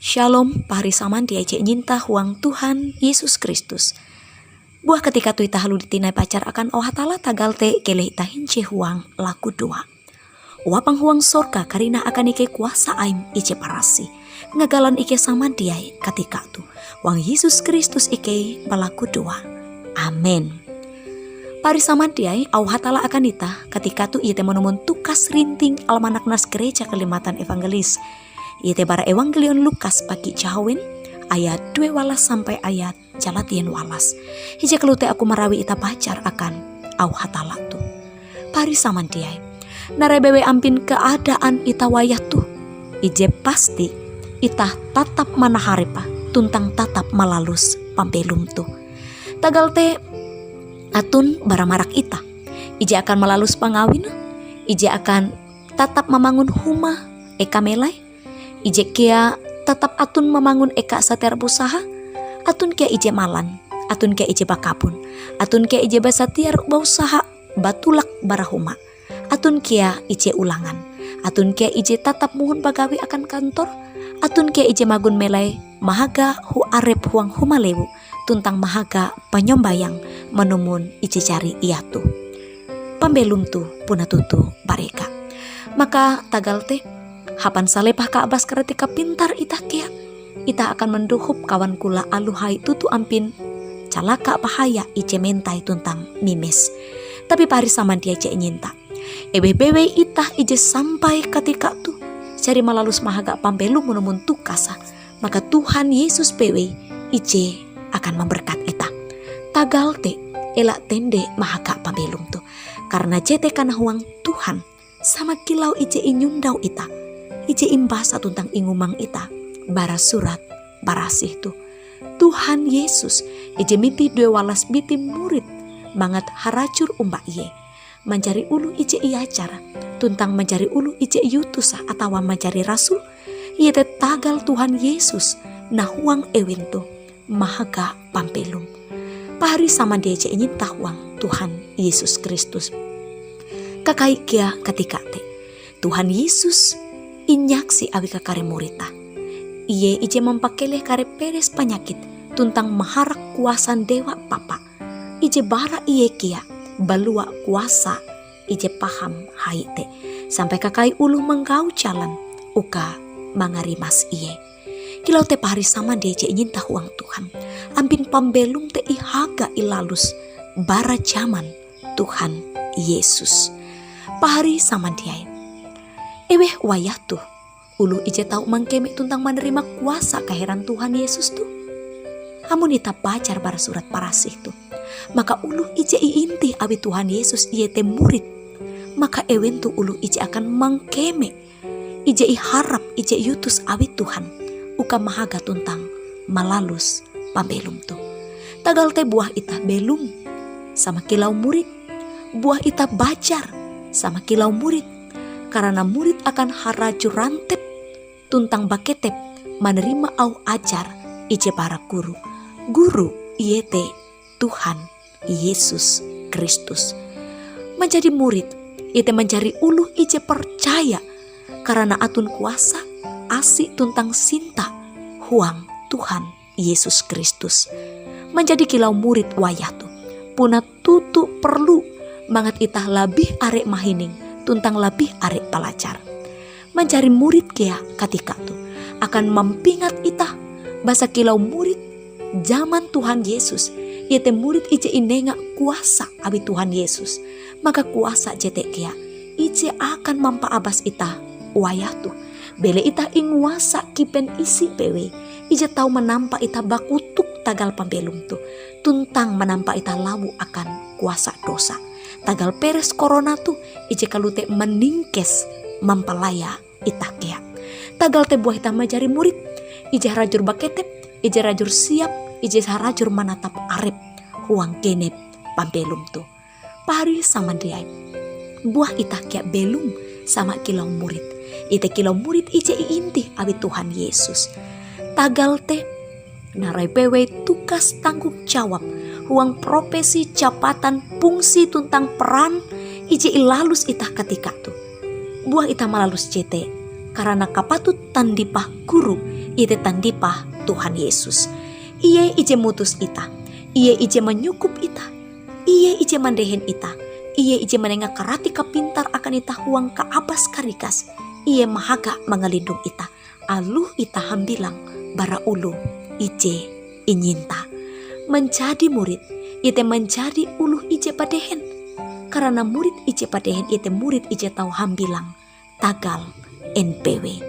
Shalom, pahari saman dia cek nyinta huang Tuhan Yesus Kristus. Buah ketika tu ita halu ditinai pacar akan hatala tagal te kele ita hince huang laku dua. Wapang huang sorga karina akan ike kuasa aim ice parasi. Ngagalan ike saman dia ketika tu. Wang Yesus Kristus ike balaku dua. Amin. Pari saman dia hatala akan ita ketika tu ia menemun tukas rinting almanak nas gereja Kelimatan Evangelis. Ia bara Evangelion Lukas bagi Jahawin ayat 2 walas sampai ayat jalatien walas. Hija kelute aku marawi ita pacar akan hatala tu. Pari saman dia. Narebewe ampin keadaan ita wayah tu. Ije pasti ita tatap manaharepa tuntang tatap malalus pampelum tu. Tagal te atun baramarak ita. Ije akan malalus pangawin. Ije akan tatap memangun huma eka melai. Ije kia tetap atun memangun eka sater busaha, atun kia ije malan, atun kia ije bakapun, atun kia ije basatiar bausaha batulak barahuma, atun kia ije ulangan, atun kia ije tatap muhun bagawi akan kantor, atun kia ije magun melai mahaga hu arep huang humalewu, tuntang mahaga penyombayang menumun ije cari iatu. Pambelum tu punatutu bareka. Maka tagal te hapan salepah ka abas keretika pintar ita kia. Ita akan menduhup kawan kula aluhai tutu ampin calaka bahaya ice mentai tuntang mimes. Tapi pari saman dia cek nyinta. Bewe ita ije sampai ketika tu cari malalus mahaga pampelu menemun tukasa. Maka Tuhan Yesus bewe ije akan memberkat ita. Tagal te elak tende mahaga pampelum tu. Karena jete kana huang Tuhan sama kilau ije inyundau ita. Ije imbasa tuntang ingumang ita bara surat barasih tu. Tuhan Yesus ije miti 2 walas biti murid mangat haracur umba iye. Mencari ulu ije iacara tuntang mencari ulu ije yutusa atau mencari rasul. Iye te tagal Tuhan Yesus nah huang ewin tu mahaga pampelum. Pahari sama dia ije nyinta huang Tuhan Yesus Kristus. Kakai kia ketika te Tuhan Yesus inyaksi awi kakare murita. Iye ije mempakeleh kare peres penyakit tuntang maharak kuasan dewa papa. Ije bara iye kia balua kuasa ije paham haite. Sampai kakai ulu menggau jalan uka mangarimas iye. Kilau te pahari sama dia ije nyinta huang Tuhan. Ampin pambelum te ihaga ilalus bara zaman Tuhan Yesus. Pahari sama dia. Eweh wayah tuh, ulu ije tau mangkeme tuntang menerima kuasa keheran Tuhan Yesus tuh. Amun ita pacar bara surat parasih tuh. Maka ulu ije iinti awi Tuhan Yesus iye te murid. Maka ewen tuh ulu ije akan mangkeme. Ije iharap ije yutus awi Tuhan. Uka mahaga tuntang malalus pambelum tuh. Tagal te buah ita belum sama kilau murid. Buah ita bacar sama kilau murid. Karena murid akan haraju rantep tuntang baketep menerima au ajar ije para guru. Guru iete Tuhan Yesus Kristus. Menjadi murid iete mencari ulu ije percaya karena atun kuasa asik tuntang sinta huang Tuhan Yesus Kristus. Menjadi kilau murid wayah tu puna tutu perlu mangat itah labih arek mahining tuntang lebih arek pelajar. Mencari murid kia ketika tu akan mempingat ita basa kilau murid zaman Tuhan Yesus. Iete murid ije inenga kuasa awi Tuhan Yesus. Maka kuasa jete kia ije akan mampa abas ita wayah tu. Bele ita inguasa kipen isi pewe. Ije tau menampa ita bakutuk tagal pambelum tu. Tuntang menampa ita lawu akan kuasa dosa. Tagal peres corona tu ije kalute meningkes mempelaya ita kea. Tagal te buah ita majari murid ije rajur baketep, ije rajur siap, ije rajur manatap arep huang genep pampelum tu. Pahari sama dia buah ita kea belum sama kilau murid. Ite kilau murid ije iinti awi Tuhan Yesus. Tagal te narai pewe tugas tanggung jawab huang profesi jabatan fungsi tuntang peran ije ilalus itah ketika tu. Buah itah malalus jete karena kapatut tandipah guru ite tandipah Tuhan Yesus. Ia ije mutus ita, ia ije menyukup ita, ia ije mandehen ita, ia ije menengah karati kapintar akan ita huang ka abas karikas, ia mahaga mengelindung ita, aluh ita hambilang bara ulu ije inyinta. Menjadi murid, ite menjadi uluh ije padehen, karena murid ije padehen ite murid ije tahu hambilang tagal NPW.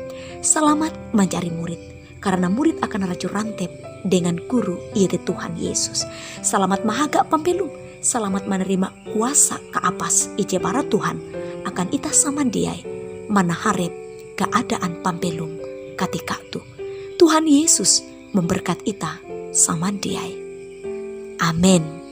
Selamat menjadi murid, karena murid akan raju rantep dengan guru yaitu Tuhan Yesus. Selamat mahaga pampelum, selamat menerima kuasa ke apas ije para Tuhan akan ita samandiai manaharep keadaan pampelum ketika tu. Tuhan Yesus memberkat ita samandiai. Amin.